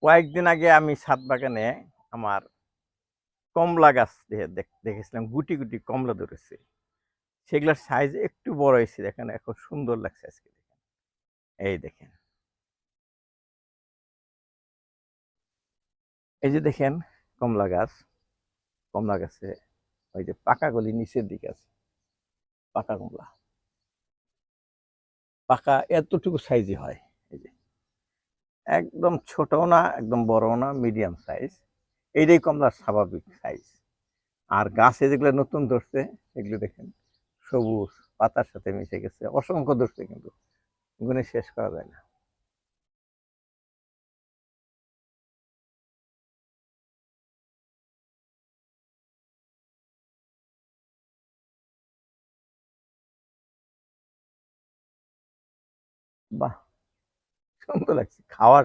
কয়েকদিন আগে আমি ছাদ বাগানে আমার কমলা গাছ দেখেছিলাম, গুটি গুটি কমলা ধরেছে। সেগুলোর সাইজ একটু বড় হয়েছে, দেখেন এখন সুন্দর লাগছে আজকে। দেখেন, এই দেখেন, এই যে দেখেন কমলা গাছ। কমলা গাছে ওই যে পাকা গলি নিচের দিকে আছে, পাকা কমলা। পাকা এতটুকু সাইজই হয়। এই যে একদম ছোটও না, একদম বড়ও না, মিডিয়াম সাইজ। এইটাই কমলার স্বাভাবিক সাইজ। আর গাছে যেগুলো নতুন ধরছে এগুলো দেখেন সবুজ, পাতার সাথে মিশে গেছে, অসংখ্য ধরছে, কিন্তু গুণে শেষ করা যায় না। বাহ, সুন্দর লাগছে খাওয়ার।